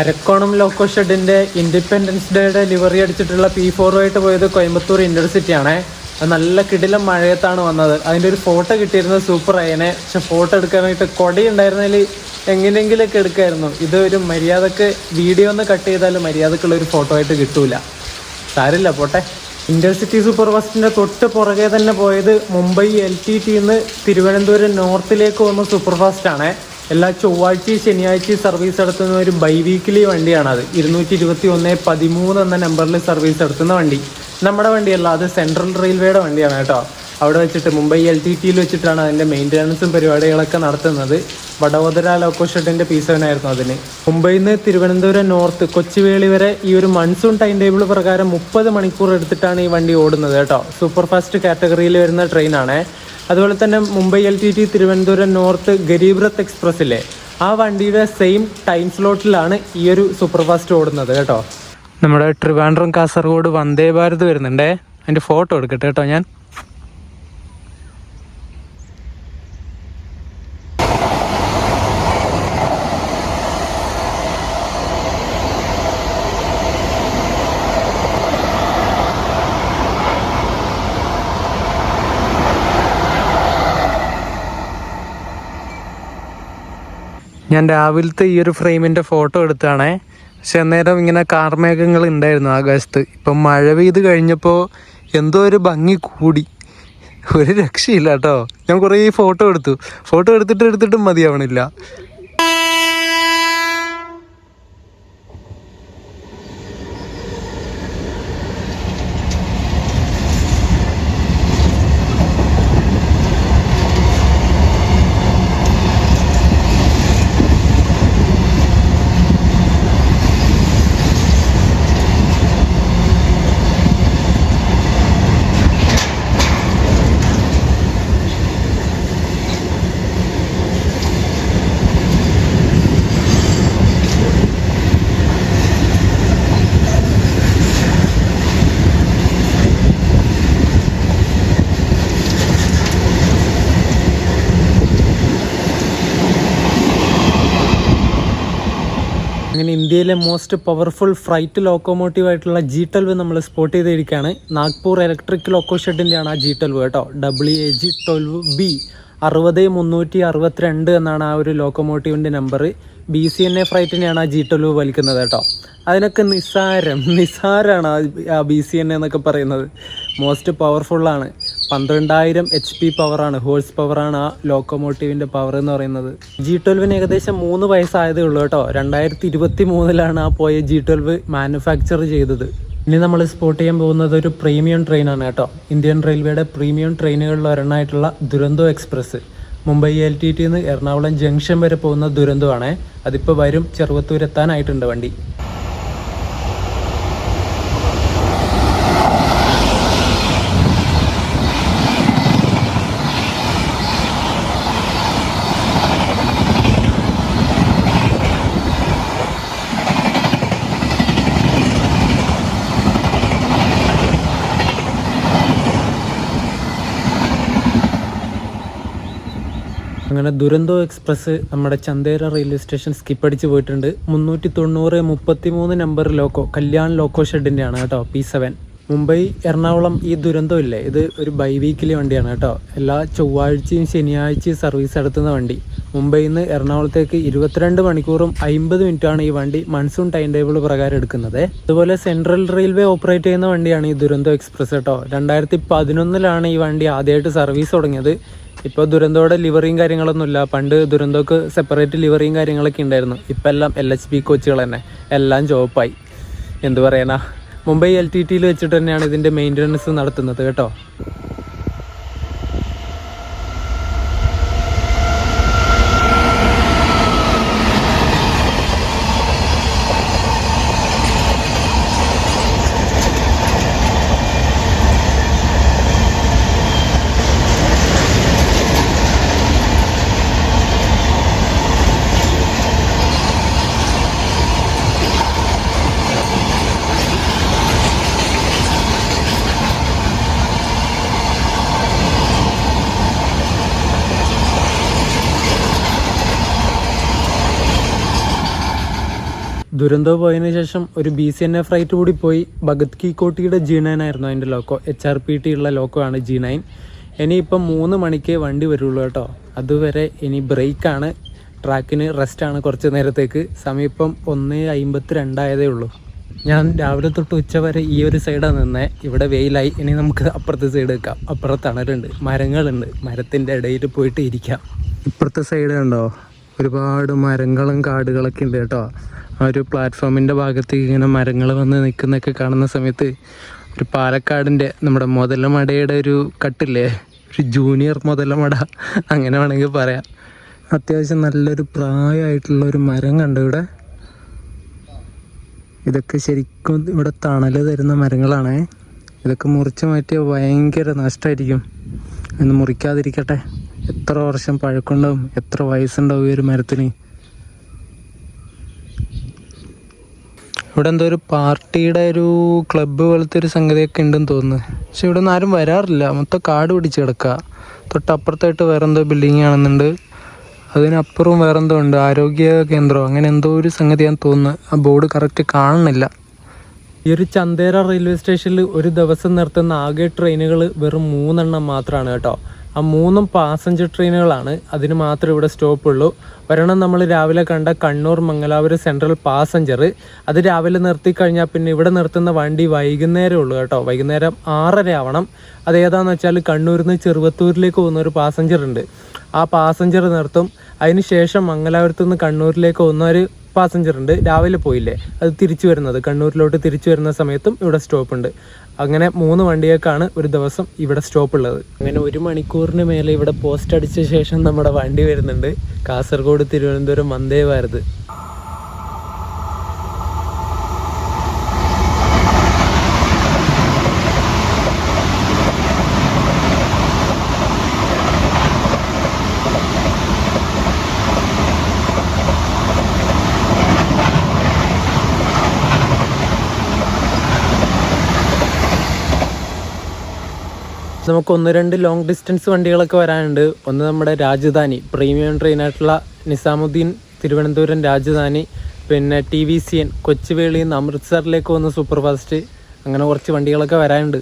അരക്കോണം ലോക്കോ ഷെഡിൻ്റെ ഇൻഡിപെൻഡൻസ് ഡേയുടെ ലിവറി അടിച്ചിട്ടുള്ള P4 ആയിട്ട് പോയത് കോയമ്പത്തൂർ ഇൻ്റർസിറ്റി ആണേ. അത് നല്ല കിടിലം മഴയത്താണ് വന്നത്. അതിൻ്റെ ഒരു ഫോട്ടോ കിട്ടിയിരുന്നത് സൂപ്പർ ആയനെ. പക്ഷെ ഫോട്ടോ എടുക്കാനായിട്ട് കൊടയുണ്ടായിരുന്നതിൽ എങ്ങനെയെങ്കിലൊക്കെ എടുക്കായിരുന്നു. ഇത് ഒരു മര്യാദക്ക് വീഡിയോ ഒന്ന് കട്ട് ചെയ്താൽ മര്യാദക്കുള്ളൊരു ഫോട്ടോ ആയിട്ട് കിട്ടൂല. സാരില്ല, പോട്ടെ. ഇൻ്റർസിറ്റി സൂപ്പർ ഫാസ്റ്റിൻ്റെ തൊട്ട് പുറകെ തന്നെ പോയത് മുംബൈ LTTന്ന് തിരുവനന്തപുരം നോർത്തിലേക്ക് പോകുന്ന സൂപ്പർ ഫാസ്റ്റാണ്. എല്ലാ ചൊവ്വാഴ്ചയും ശനിയാഴ്ചയും സർവീസ് നടത്തുന്ന ഒരു ബൈ വീക്കിലി വണ്ടിയാണത്. 221-13 എന്ന നമ്പറിൽ സർവീസ് നടത്തുന്ന വണ്ടി. നമ്മുടെ വണ്ടിയല്ല, അത് സെൻട്രൽ റെയിൽവേയുടെ വണ്ടിയാണ് കേട്ടോ. അവിടെ വെച്ചിട്ട് മുംബൈ LTTയിൽ വെച്ചിട്ടാണ് അതിൻ്റെ മെയിൻ്റനൻസും പരിപാടികളൊക്കെ നടത്തുന്നത്. വഡോദര ലോക്കോ ഷെഡിൻ്റെ P7 ആയിരുന്നു അതിന്. മുംബൈയിൽ നിന്ന് തിരുവനന്തപുരം നോർത്ത് കൊച്ചുവേളി വരെ ഈ ഒരു മൺസൂൺ ടൈം ടേബിൾ പ്രകാരം 30 മണിക്കൂർ എടുത്തിട്ടാണ് ഈ വണ്ടി ഓടുന്നത് കേട്ടോ. സൂപ്പർ ഫാസ്റ്റ് കാറ്റഗറിയിൽ വരുന്ന ട്രെയിനാണ്. അതുപോലെ തന്നെ മുംബൈ LTT തിരുവനന്തപുരം നോർത്ത് ഗരീബ് രത്ത് എക്സ്പ്രസ്സിലെ ആ വണ്ടിയുടെ സെയിം ടൈം സ്ലോട്ടിലാണ് ഈ ഒരു സൂപ്പർ ഫാസ്റ്റ് ഓടുന്നത് കേട്ടോ. നമ്മുടെ ട്രിവാൻഡ്രം കാസർഗോഡ് വന്ദേ ഭാരത് വരുന്നുണ്ടേ. അതിൻ്റെ ഫോട്ടോ എടുക്കട്ടെ കേട്ടോ ഞാൻ. ഞാൻ രാവിലത്തെ ഈ ഒരു ഫ്രെയിമിൻ്റെ ഫോട്ടോ എടുത്താണേ. പക്ഷെ അന്നേരം ഇങ്ങനെ കാർമേഘങ്ങൾ ഉണ്ടായിരുന്നു ആകാശത്ത്. ഇപ്പം മഴ പെയ്ത് കഴിഞ്ഞപ്പോൾ എന്തോ ഒരു ഭംഗി കൂടി. ഒരു രക്ഷയില്ല കേട്ടോ. ഞാൻ കുറേ ഫോട്ടോ എടുത്തിട്ടും മതിയാവണില്ല. അങ്ങനെ ഇന്ത്യയിലെ മോസ്റ്റ് പവർഫുൾ ഫ്രൈറ്റ് ലോക്കോമോട്ടീവ് ആയിട്ടുള്ള G12 നമ്മൾ സ്പോട്ട് ചെയ്തിരിക്കുകയാണ്. നാഗ്പൂർ ഇലക്ട്രിക് ലോക്കോ ഷെഡിൻ്റെയാണ് ആ G12 കേട്ടോ. WAG12B 60362 എന്നാണ് ആ ഒരു ലോക്കോമോട്ടീവിൻ്റെ നമ്പർ. BCNA ഫ്രൈറ്റിനെയാണ് ആ G12 വലിക്കുന്നത് കേട്ടോ. അതിനൊക്കെ നിസ്സാരമാണ് ആ BCNA എന്നൊക്കെ പറയുന്നത്. മോസ്റ്റ് പവർഫുള്ളാണ്. 12,000 HP പവറാണ്, ഹോഴ്സ് പവറാണ് ആ ലോക്കോമോട്ടീവിൻ്റെ പവർ എന്ന് പറയുന്നത്. G12 ഏകദേശം 3 വയസ്സായതേ ഉള്ളൂ കേട്ടോ. 2023 ആ പോയ G12 മാനുഫാക്ചർ ചെയ്തത്. ഇനി നമ്മൾ സ്പോട്ട് ചെയ്യാൻ പോകുന്നത് ഒരു പ്രീമിയം ട്രെയിനാണ് കേട്ടോ. ഇന്ത്യൻ റെയിൽവേയുടെ പ്രീമിയം ട്രെയിനുകളിൽ ഒരെണ്ണമായിട്ടുള്ള ദുരന്തോ എക്സ്പ്രസ്. മുംബൈ LTTന്ന് എറണാകുളം ജംഗ്ഷൻ വരെ പോകുന്ന ദുരന്തോ ആണേ. അതിപ്പോൾ വരും. ചെറുവത്തൂർ എത്താനായിട്ടുണ്ട് വണ്ടി. അങ്ങനെ ദുരന്തോ എക്സ്പ്രസ് നമ്മുടെ ചന്ദേര റെയിൽവേ സ്റ്റേഷൻ സ്കിപ്പ് അടിച്ച് പോയിട്ടുണ്ട്. 390-33 നമ്പർ ലോക്കോ, കല്യാൺ ലോക്കോ ഷെഡിൻ്റെയാണ് കേട്ടോ. P7 മുംബൈ എറണാകുളം ഈ ദുരന്തം ഇല്ലേ, ഇത് ഒരു ബൈ വീക്കിലി വണ്ടിയാണ് കേട്ടോ. എല്ലാ ചൊവ്വാഴ്ചയും ശനിയാഴ്ചയും സർവീസ് നടത്തുന്ന വണ്ടി. മുംബൈയിൽ നിന്ന് എറണാകുളത്തേക്ക് 22 മണിക്കൂറും 50 മിനിറ്റാണ് ഈ വണ്ടി മൺസൂൺ ടൈം ടേബിൾ പ്രകാരം എടുക്കുന്നത്. അതുപോലെ സെൻട്രൽ റെയിൽവേ ഓപ്പറേറ്റ് ചെയ്യുന്ന വണ്ടിയാണ് ഈ ദുരന്തോ എക്സ്പ്രസ് കേട്ടോ. 2011 ഈ വണ്ടി ആദ്യമായിട്ട് സർവീസ് തുടങ്ങിയത്. ഇപ്പോൾ ദുരന്തോടെ ലിവറിയും കാര്യങ്ങളൊന്നുമില്ല. പണ്ട് ദുരന്തോക്ക് സെപ്പറേറ്റ് ലിവറിയും കാര്യങ്ങളൊക്കെ ഉണ്ടായിരുന്നു. ഇപ്പം എല്ലാം LHB കോച്ചുകൾ തന്നെ, എല്ലാം ജോപ്പായി. എന്തു പറയാനാ, മുംബൈ LTTയിൽ വെച്ചിട്ട് തന്നെയാണ് ഇതിൻ്റെ മെയിൻ്റനൻസ് നടത്തുന്നത് കേട്ടോ. ദുരന്തോ പോയതിനു ശേഷം ഒരു BCNA ഫ്ലൈറ്റ് കൂടി പോയി. ഭഗത് കി കോട്ടിയുടെ G9 ആയിരുന്നു അതിൻ്റെ ലോക്കോ. HRPT ഉള്ള ലോക്കോ ആണ് G9. ഇനിയിപ്പം 3 മണിക്ക് വണ്ടി വരുള്ളൂ കേട്ടോ. അതുവരെ ഇനി ബ്രേക്കാണ്, ട്രാക്കിന് റെസ്റ്റാണ് കുറച്ച് നേരത്തേക്ക്. സമയം ഇപ്പം 1:52 ആയതേ ഉള്ളൂ. ഞാൻ രാവിലെ തൊട്ട് ഉച്ച വരെ ഈ ഒരു സൈഡാണ് നിന്നേ. ഇവിടെ വെയിലായി. ഇനി നമുക്ക് അപ്പുറത്തെ സൈഡ് വെക്കാം. അപ്പുറത്ത് തണലുണ്ട്, മരങ്ങളുണ്ട്. മരത്തിൻ്റെ ഇടയിൽ പോയിട്ട് ഇരിക്കാം. ഇപ്പുറത്തെ സൈഡ് കണ്ടോ, ഒരുപാട് മരങ്ങളും കാടുകളൊക്കെ ഉണ്ട് കേട്ടോ. ആ ഒരു പ്ലാറ്റ്ഫോമിൻ്റെ ഭാഗത്തേക്ക് ഇങ്ങനെ മരങ്ങൾ വന്ന് നിൽക്കുന്നതൊക്കെ കാണുന്ന സമയത്ത് ഒരു പാലക്കാടിൻ്റെ നമ്മുടെ മുതലമടയുടെ ഒരു കട്ടില്ലേ, ഒരു ജൂനിയർ മുതലമട അങ്ങനെ വേണമെങ്കിൽ പറയാം. അത്യാവശ്യം നല്ലൊരു പ്രായമായിട്ടുള്ള ഒരു മരം കണ്ടു ഇവിടെ. ഇതൊക്കെ ശരിക്കും ഇവിടെ തണൽ തരുന്ന മരങ്ങളാണ്. ഇതൊക്കെ മുറിച്ച് മാറ്റിയാൽ ഭയങ്കര നഷ്ടമായിരിക്കും. എന്ന് മുറിക്കാതിരിക്കട്ടെ. എത്ര വർഷം പഴക്കമുണ്ടാവും, എത്ര വയസ്സുണ്ടാവും ഈ ഒരു മരത്തിന്. ഇവിടെ എന്തോ ഒരു പാർട്ടിയുടെ ഒരു ക്ലബ്ബ് പോലത്തെ ഒരു സംഗതിയൊക്കെ ഉണ്ടെന്ന് തോന്നുന്നു. പക്ഷെ ഇവിടെ ഒന്നും ആരും വരാറില്ല. മൊത്തം കാട് പിടിച്ച് കിടക്കുക. തൊട്ടപ്പുറത്തായിട്ട് വേറെ എന്തോ ബിൽഡിങ് കാണുന്നുണ്ട്. അതിനപ്പുറവും വേറെന്തോ ഉണ്ട്, ആരോഗ്യ കേന്ദ്രം അങ്ങനെ എന്തോ ഒരു സംഗതിയാണെന്ന് തോന്നുന്നു. ആ ബോർഡ് കറക്റ്റ് കാണുന്നില്ല. ഈ ഒരു ചന്ദേര റെയിൽവേ സ്റ്റേഷനിൽ ഒരു ദിവസം നിർത്തുന്ന ആകെ ട്രെയിനുകൾ വെറും 3 എണ്ണം മാത്രമാണ് കേട്ടോ. ആ 3ഉം പാസഞ്ചർ ട്രെയിനുകളാണ്. അതിന് മാത്രമേ ഇവിടെ സ്റ്റോപ്പുള്ളൂ. ഒരെണ്ണം നമ്മൾ രാവിലെ കണ്ട കണ്ണൂർ മംഗലാപുരം സെൻട്രൽ പാസഞ്ചർ, അത് രാവിലെ നിർത്തി കഴിഞ്ഞാൽ പിന്നെ ഇവിടെ നിർത്തുന്ന വണ്ടി വൈകുന്നേരം ഉള്ളൂ കേട്ടോ. വൈകുന്നേരം 6:30 ആവണം. അതേതാണെന്ന് വെച്ചാൽ കണ്ണൂരിൽ നിന്ന് ചെറുവത്തൂരിലേക്ക് പോകുന്ന ഒരു പാസഞ്ചർ ഉണ്ട്. ആ പാസഞ്ചർ നിർത്തും. അതിന് ശേഷം മംഗലാപുരത്ത് നിന്ന് കണ്ണൂരിലേക്ക് പോകുന്ന ഒരു പാസഞ്ചർ ഉണ്ട്. രാവിലെ പോയില്ലേ, അത് തിരിച്ചു വരുന്നത്, കണ്ണൂരിലോട്ട് തിരിച്ചു വരുന്ന സമയത്തും ഇവിടെ സ്റ്റോപ്പ് ഉണ്ട്. അങ്ങനെ 3 വണ്ടിയേക്കാണ് ഒരു ദിവസം ഇവിടെ സ്റ്റോപ്പ് ഉള്ളത്. അങ്ങനെ 1 മണിക്കൂറിന് മേലെ ഇവിടെ പോസ്റ്റ് അടിച്ച ശേഷം നമ്മുടെ വണ്ടി വരുന്നുണ്ട്. കാസർഗോഡ് തിരുവനന്തപുരം വന്ദേ ഭാരത്. നമുക്ക് 1-2 ലോങ് ഡിസ്റ്റൻസ് വണ്ടികളൊക്കെ വരാനുണ്ട്. ഒന്ന് നമ്മുടെ രാജധാനി പ്രീമിയം ട്രെയിനായിട്ടുള്ള നിസാമുദ്ദീൻ തിരുവനന്തപുരം രാജധാനി, പിന്നെ TVCN കൊച്ചുവേളിയിൽ നിന്ന് അമൃത്സറിലേക്ക് വന്ന സൂപ്പർ ഫാസ്റ്റ്, അങ്ങനെ കുറച്ച് വണ്ടികളൊക്കെ വരാനുണ്ട്.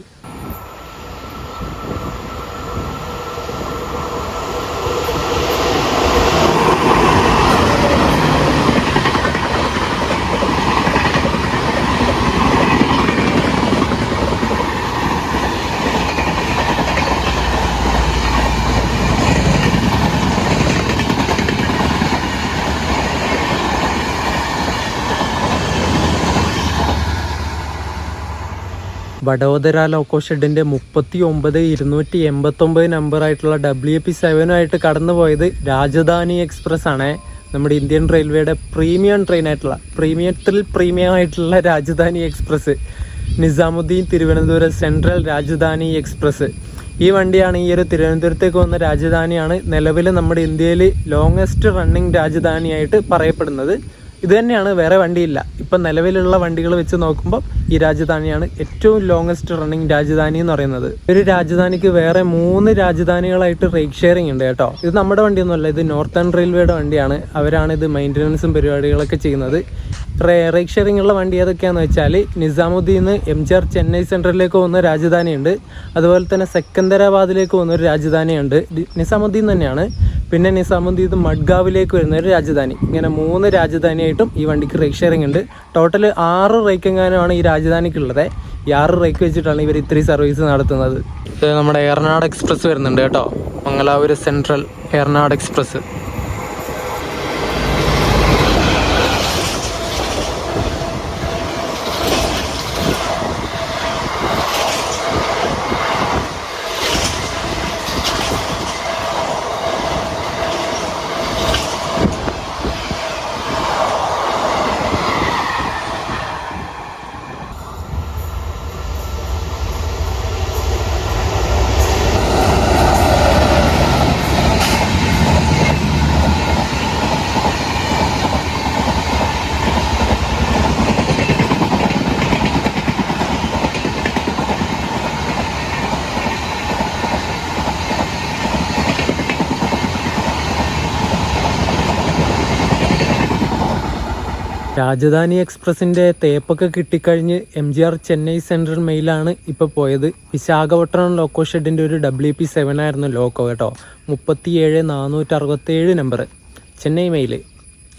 വഡോദര ലോക്കോ ഷെഡിൻ്റെ 39-289 നമ്പറായിട്ടുള്ള WP7 ആയിട്ട് കടന്നു പോയത് രാജധാനി എക്സ്പ്രസ് ആണ്. നമ്മുടെ ഇന്ത്യൻ റെയിൽവേയുടെ പ്രീമിയം ട്രെയിനായിട്ടുള്ള പ്രീമിയം ആയിട്ടുള്ള Rajdhani express, Nizamuddin Thiruvananthapuram central Rajdhani express. ഈ വണ്ടിയാണ് ഈ ഒരു തിരുവനന്തപുരത്തേക്ക് വന്ന രാജധാനിയാണ് നിലവിൽ നമ്മുടെ ഇന്ത്യയിൽ ലോങ്ങസ്റ്റ് റണ്ണിങ് രാജധാനിയായിട്ട് പറയപ്പെടുന്നത്. ഇത് തന്നെയാണ്, വേറെ വണ്ടിയില്ല. ഇപ്പം നിലവിലുള്ള വണ്ടികൾ വെച്ച് നോക്കുമ്പോൾ ഈ രാജധാനിയാണ് ഏറ്റവും ലോങ്ങസ്റ്റ് റണ്ണിങ് രാജധാനി എന്ന് പറയുന്നത്. ഒരു രാജധാനിക്ക് വേറെ 3 രാജധാനികളായിട്ട് റേറ്റ് ഷെയറിംഗ് ഉണ്ട് കേട്ടോ. ഇത് നമ്മുടെ വണ്ടിയൊന്നുമല്ല, ഇത് നോർത്തേൺ റെയിൽവേയുടെ വണ്ടിയാണ്. അവരാണ് ഇത് മെയിൻ്റനൻസും പരിപാടികളൊക്കെ ചെയ്യുന്നത്. റേറ്റ് ഷെയറിംഗ് ഉള്ള വണ്ടി ഏതൊക്കെയാണെന്ന് വെച്ചാൽ നിസാമുദ്ദീന്ന് MGR ചെന്നൈ സെൻട്രലിലേക്ക് പോകുന്ന രാജധാനിയുണ്ട്. അതുപോലെ തന്നെ സെക്കന്ദരാബാദിലേക്ക് പോകുന്ന ഒരു രാജധാനിയുണ്ട്, നിസാമുദ്ദീൻ തന്നെയാണ്. പിന്നെ നിസാമുദ്ദീൻ മഡ്ഗാവിലേക്ക് വരുന്ന ഒരു രാജധാനി. ഇങ്ങനെ 3 രാജധാനിയായിട്ടും ഈ വണ്ടിക്ക് റേറ്റ് ഷെയറിംഗ് ഉണ്ട്. ടോട്ടൽ 6 റേക്കെങ്ങാനുമാണ് ഈ രാജധാനിക്കുള്ളത്. ഈ 6 റേക്ക് വെച്ചിട്ടാണ് ഇവർ ഇത്രയും സർവീസ് നടത്തുന്നത്. നമ്മുടെ എറണാട് എക്സ്പ്രസ് വരുന്നുണ്ട് കേട്ടോ, മംഗലാപുരം സെൻട്രൽ എറണാട് എക്സ്പ്രസ്. രാജധാനി എക്സ്പ്രസിൻ്റെ തേപ്പൊക്കെ കിട്ടിക്കഴിഞ്ഞ് MGR ചെന്നൈ സെൻട്രൽ മെയിലാണ് ഇപ്പോൾ പോയത്. വിശാഖപട്ടണം ലോക്കോ ഷെഡിൻ്റെ ഒരു WP7 ആയിരുന്നു ലോക്കോ കേട്ടോ. 37,467 നമ്പർ ചെന്നൈ മെയിൽ.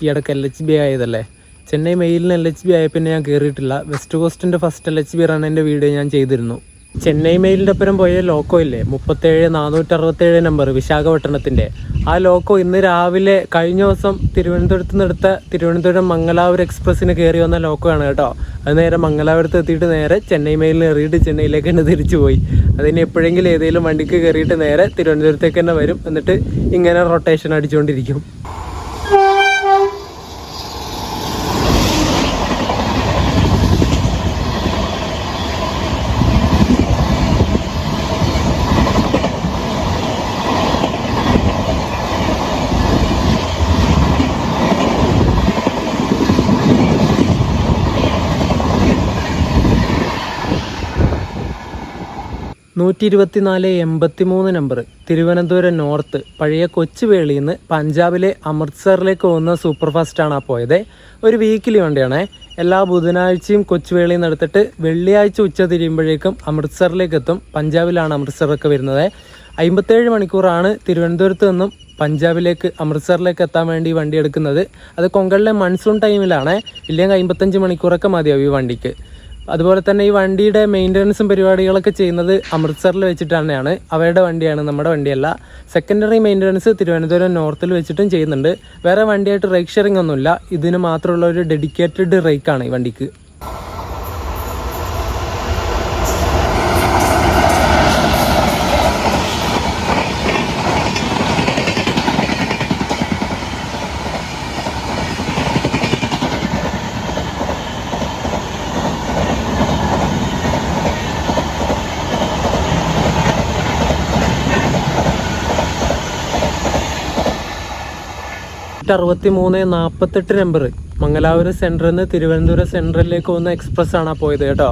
ഈ ഇടയ്ക്ക് LHB ആയതല്ലേ. ചെന്നൈ മെയിലിന് LHB ആയ പിന്നെ ഞാൻ കയറിയിട്ടില്ല. വെസ്റ്റ് കോസ്റ്റിൻ്റെ ഫസ്റ്റ് LHB റണ്ണിൻ്റെ വീഡിയോ ഞാൻ ചെയ്തിരുന്നു. ചെന്നൈ മെയിലിൻ്റെ ഒപ്പം പോയ ലോക്കോ ഇല്ലേ 37,467 നമ്പർ വിശാഖപട്ടണത്തിൻ്റെ. ആ ലോക്കോ ഇന്ന് രാവിലെ കഴിഞ്ഞ ദിവസം തിരുവനന്തപുരത്ത് നിന്ന് എടുത്ത തിരുവനന്തപുരം മംഗലാപുരം എക്സ്പ്രസ്സിന് കയറി വന്ന ലോക്കോ ആണ് കേട്ടോ. അത് നേരെ മംഗലാപുരത്ത് എത്തിയിട്ട് നേരെ ചെന്നൈ മെയിലിൽ കയറിയിട്ട് ചെന്നൈയിലേക്ക് തന്നെ തിരിച്ചു പോയി. അതിന് എപ്പോഴെങ്കിലും ഏതെങ്കിലും വണ്ടിക്ക് കയറിയിട്ട് നേരെ തിരുവനന്തപുരത്തേക്ക് തന്നെ വരും. എന്നിട്ട് ഇങ്ങനെ റൊട്ടേഷൻ അടിച്ചുകൊണ്ടിരിക്കും. (124) നമ്പർ തിരുവനന്തപുരം നോർത്ത് പഴയ കൊച്ചുവേളിയിൽ നിന്ന് പഞ്ചാബിലെ അമൃത്സറിലേക്ക് പോകുന്ന സൂപ്പർ ഫാസ്റ്റാണ് ആ പോയത്. ഒരു വീക്കിലി വണ്ടിയാണേ. എല്ലാ ബുധനാഴ്ചയും കൊച്ചുവേളിയിൽ നിന്ന് എടുത്തിട്ട് വെള്ളിയാഴ്ച ഉച്ച തിരിയുമ്പോഴേക്കും അമൃത്സറിലേക്ക് എത്തും. പഞ്ചാബിലാണ് അമൃത്സറൊക്കെ വരുന്നത്. 57 മണിക്കൂറാണ് തിരുവനന്തപുരത്ത് നിന്നും പഞ്ചാബിലേക്ക് അമൃത്സറിലേക്ക് എത്താൻ വേണ്ടി വണ്ടി എടുക്കുന്നത്. അത് കൊങ്കണിലെ മൺസൂൺ ടൈമിലാണ്. ഇല്ലെങ്കിൽ 55 മണിക്കൂറൊക്കെ മതിയാവും ഈ വണ്ടിക്ക്. അതുപോലെ തന്നെ ഈ വണ്ടിയുടെ മെയിൻ്റനൻസും പരിപാടികളൊക്കെ ചെയ്യുന്നത് അമൃത്സറിൽ വെച്ചിട്ട് തന്നെയാണ്. അവരുടെ വണ്ടിയാണ്, നമ്മുടെ വണ്ടിയല്ല. സെക്കൻഡറി മെയിൻ്റനൻസ് തിരുവനന്തപുരം നോർത്തിൽ വെച്ചിട്ടും ചെയ്യുന്നുണ്ട്. വേറെ വണ്ടിയായിട്ട് റേക്ക് ഷെയറിംഗ് ഒന്നുമില്ല. ഇതിന് മാത്രമുള്ള ഒരു ഡെഡിക്കേറ്റഡ് റേക്കാണ് ഈ വണ്ടിക്ക്. (63) നമ്പർ മംഗലാപുരം സെൻട്രലിൽ നിന്ന് തിരുവനന്തപുരം സെൻട്രലിലേക്ക് പോകുന്ന എക്സ്പ്രസ് ആണ് പോയത് കേട്ടോ.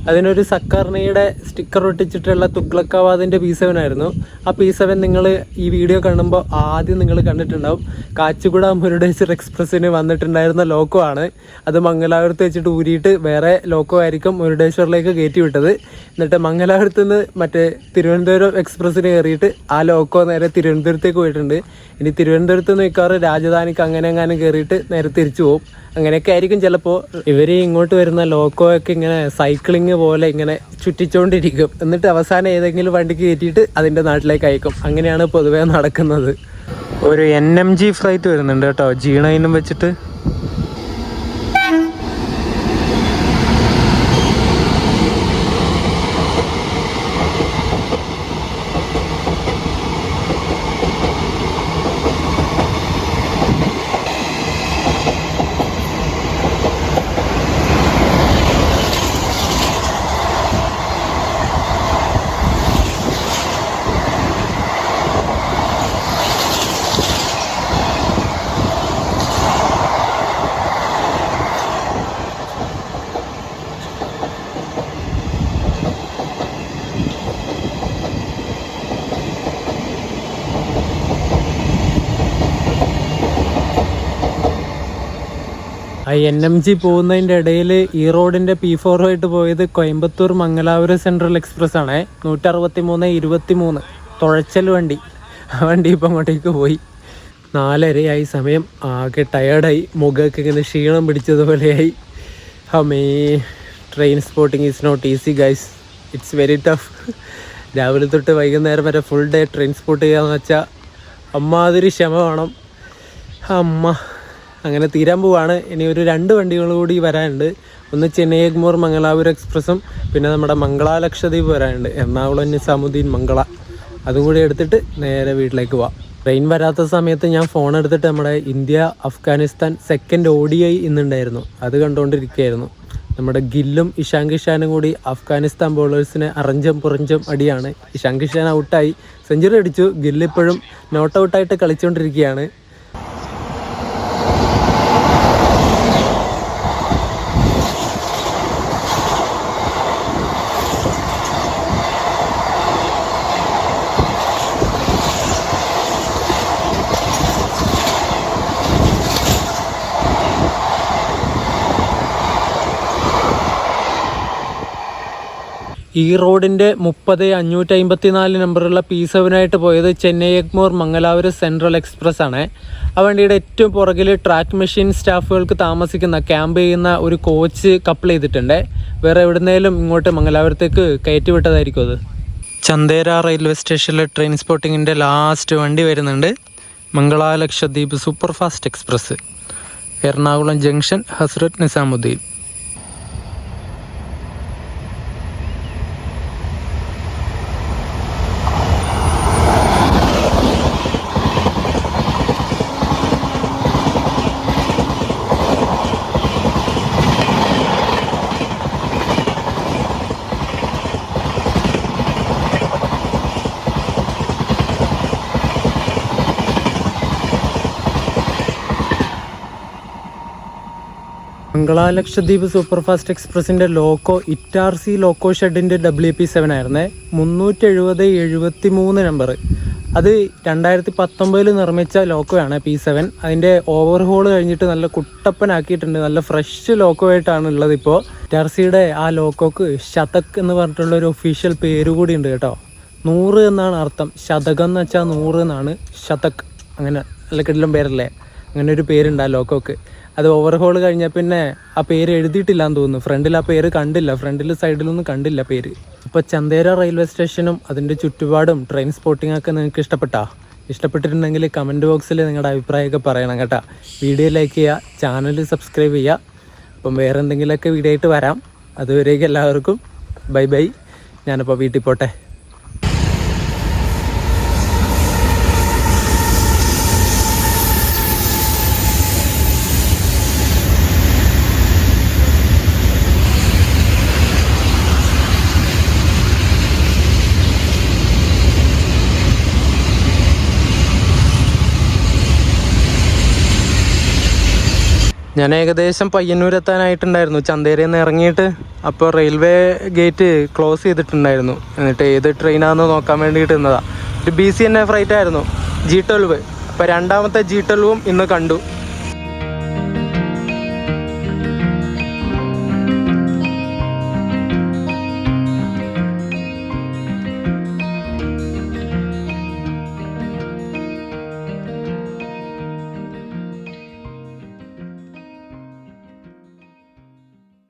അതിനൊരു സക്കർണിയുടെ സ്റ്റിക്കർ ഒട്ടിച്ചിട്ടുള്ള തുഗ്ലക്കാവാദിൻ്റെ P7 ആയിരുന്നു. ആ P7 നിങ്ങൾ ഈ വീഡിയോ കാണുമ്പോൾ ആദ്യം നിങ്ങൾ കണ്ടിട്ടുണ്ടാവും. കാച്ചിഗുഡ മുരുടേശ്വർ എക്സ്പ്രസ്സിന് വന്നിട്ടുണ്ടായിരുന്ന ലോക്കോ ആണ്. അത് മംഗലാപുരത്ത് വെച്ചിട്ട് ഊരിയിട്ട് വേറെ ലോക്കോ ആയിരിക്കും മുരുടേശ്വറിലേക്ക് കയറ്റി വിട്ടത്. എന്നിട്ട് മംഗലാപുരത്ത് നിന്ന് മറ്റേ തിരുവനന്തപുരം എക്സ്പ്രസ്സിന് കയറിയിട്ട് ആ ലോക്കോ നേരെ തിരുവനന്തപുരത്തേക്ക് പോയിട്ടുണ്ട്. ഇനി തിരുവനന്തപുരത്ത് നിന്ന് മിക്കവാറും രാജധാനിക്ക് അങ്ങനെ കയറിയിട്ട് നേരെ തിരിച്ചു പോകും. അങ്ങനെയൊക്കെ ആയിരിക്കും ചിലപ്പോൾ. ഇവർ ഇങ്ങോട്ട് വരുന്ന ലോക്കോയൊക്കെ ഇങ്ങനെ സൈക്ലിങ് പോലെ ഇങ്ങനെ ചുറ്റിച്ചുകൊണ്ടിരിക്കും. എന്നിട്ട് അവസാനം ഏതെങ്കിലും വണ്ടിക്ക് കയറ്റിയിട്ട് അതിൻ്റെ നാട്ടിലേക്ക് അയക്കും. അങ്ങനെയാണ് പൊതുവേ നടക്കുന്നത്. ഒരു NMG ഫ്ലൈറ്റ് വരുന്നുണ്ട് കേട്ടോ, G9 വെച്ചിട്ട്. ആ NMG പോകുന്നതിൻ്റെ ഇടയിൽ ഈ റോഡിൻ്റെ P4 ആയിട്ട് പോയത് കോയമ്പത്തൂർ മംഗലാപുരം സെൻട്രൽ എക്സ്പ്രസ് ആണ്. 163-23 തുഴച്ചൽ വണ്ടി. ആ വണ്ടി ഇപ്പം അങ്ങോട്ടേക്ക് പോയി. 4:30 സമയം. ആകെ ടയേർഡായി, മുഖമൊക്കെ ഇങ്ങനെ ക്ഷീണം പിടിച്ചതുപോലെയായി. അമ്മേ, train spotting is not easy guys. It's very tough. രാവിലെ തൊട്ട് വൈകുന്നേരം വരെ ഫുൾ ഡേ ട്രെയിൻ സ്പോട്ട് ചെയ്യാന്ന് വെച്ചാൽ അമ്മാതിരി ക്ഷമ വേണം. അമ്മ അങ്ങനെ തീരാൻ പോവാണ്. ഇനി ഒരു 2 വണ്ടികൾ കൂടി വരാനുണ്ട്. ഒന്ന് ചെന്നൈ എഗ്മോർ മംഗലാപുരം എക്സ്പ്രസ്സും പിന്നെ നമ്മുടെ മംഗള ലക്ഷദ്വീപ് വരാനുണ്ട്. എറണാകുളം നിസാമുദ്ദീൻ മംഗള. അതും കൂടി എടുത്തിട്ട് നേരെ വീട്ടിലേക്ക് പോവാം. ട്രെയിൻ വരാത്ത സമയത്ത് ഞാൻ ഫോൺ എടുത്തിട്ട് നമ്മുടെ ഇന്ത്യ അഫ്ഗാനിസ്ഥാൻ സെക്കൻഡ് ODI ഇന്നുണ്ടായിരുന്നു. അത് കണ്ടുകൊണ്ടിരിക്കുകയായിരുന്നു. നമ്മുടെ ഗില്ലും ഇഷാൻ കിഷാനും കൂടി അഫ്ഗാനിസ്ഥാൻ ബോളേഴ്സിനെ അറഞ്ചം പുറഞ്ചം അടിയാണ്. ഇഷാൻ കിഷാൻ ഔട്ടായി, സെഞ്ചുറി അടിച്ചു. ഗില്ലിപ്പോഴും നോട്ട് ഔട്ടായിട്ട് കളിച്ചുകൊണ്ടിരിക്കുകയാണ്. ഈ റോഡിൻ്റെ 30-554 നമ്പറുള്ള P7 ആയിട്ട് പോയത് ചെന്നൈ എഗ്മോർ മംഗലാപുരം സെൻട്രൽ എക്സ്പ്രസ് ആണ്. ആ വണ്ടിയുടെ ഏറ്റവും പുറകിൽ ട്രാക്ക് മെഷീൻ സ്റ്റാഫുകൾക്ക് താമസിക്കുന്ന ക്യാമ്പ് ചെയ്യുന്ന ഒരു കോച്ച് കപ്പിൾ ചെയ്തിട്ടുണ്ട്. വേറെ എവിടുന്നേലും ഇങ്ങോട്ട് മംഗലാപുരത്തേക്ക് കയറ്റി വിട്ടതായിരിക്കും അത്. ചന്ദേര റെയിൽവേ സ്റ്റേഷനിലെ ട്രെയിൻ സ്പോട്ടിങ്ങിൻ്റെ ലാസ്റ്റ് വണ്ടി വരുന്നുണ്ട്. Mangala Lakshadweep super fast express, Ernakulam junction, Hazrat Nizamuddin. Mangala Lakshadweep super fast എക്സ്പ്രസിൻ്റെ ലോക്കോ ഇറ്റാർസി ലോക്കോ ഷെഡിൻ്റെ WP7 ആയിരുന്നേ. 370-73 നമ്പർ. അത് 2019 നിർമ്മിച്ച ലോക്കോയാണ് P7. അതിൻ്റെ ഓവർഹോൾ കഴിഞ്ഞിട്ട് നല്ല കുട്ടപ്പനാക്കിയിട്ടുണ്ട്. നല്ല ഫ്രഷ് ലോക്കോ ആയിട്ടാണ് ഉള്ളത് ഇപ്പോൾ. ഇറ്റാർസിയുടെ ആ ലോക്കോക്ക് ശതക് എന്ന് പറഞ്ഞിട്ടുള്ളൊരു ഒഫീഷ്യൽ പേര് കൂടി ഉണ്ട് കേട്ടോ. 100 എന്നാണ് അർത്ഥം. ശതകം എന്ന് വെച്ചാൽ 100 എന്നാണ്. ശതക് അങ്ങനെ നല്ല കിടിലം പേരല്ലേ. അങ്ങനെ ഒരു പേരുണ്ട് ആ ലോക്കോക്ക്. അത് ഓവർഹോൾ കഴിഞ്ഞാൽ പിന്നെ ആ പേര് എഴുതിയിട്ടില്ലാന്ന് തോന്നുന്നു. ഫ്രണ്ടിൽ ആ പേര് കണ്ടില്ല, ഫ്രണ്ടിൽ സൈഡിലൊന്നും കണ്ടില്ല പേര്. ഇപ്പോൾ ചന്ദേര റെയിൽവേ സ്റ്റേഷനും അതിൻ്റെ ചുറ്റുപാടും ട്രെയിൻ സ്പോട്ടിങ്ങൊക്കെ നിങ്ങൾക്ക് ഇഷ്ടപ്പെട്ടിട്ടുണ്ടെങ്കിൽ കമൻറ്റ് ബോക്സിൽ നിങ്ങളുടെ അഭിപ്രായമൊക്കെ പറയണം കേട്ടോ. വീഡിയോ ലൈക്ക് ചെയ്യുക, ചാനൽ സബ്സ്ക്രൈബ് ചെയ്യുക. അപ്പം വേറെ എന്തെങ്കിലുമൊക്കെ വീഡിയോ ആയിട്ട് വരാം. അതുവരേക്കും എല്ലാവർക്കും ബൈ. ഞാനിപ്പോൾ വീട്ടിൽ പോട്ടെ. ഞാൻ ഏകദേശം പയ്യന്നൂരെത്താനായിട്ടുണ്ടായിരുന്നു ചന്തേരയിൽ നിന്ന് ഇറങ്ങിയിട്ട്. അപ്പോൾ റെയിൽവേ ഗേറ്റ് ക്ലോസ് ചെയ്തിട്ടുണ്ടായിരുന്നു. എന്നിട്ട് ഏത് ട്രെയിനാണെന്ന് നോക്കാൻ വേണ്ടിയിട്ട് നിന്നതാണ്. ഒരു BCNA ഫ്ലൈറ്റ് ആയിരുന്നു, G12. അപ്പോൾ രണ്ടാമത്തെ G12 ഇന്ന് കണ്ടു.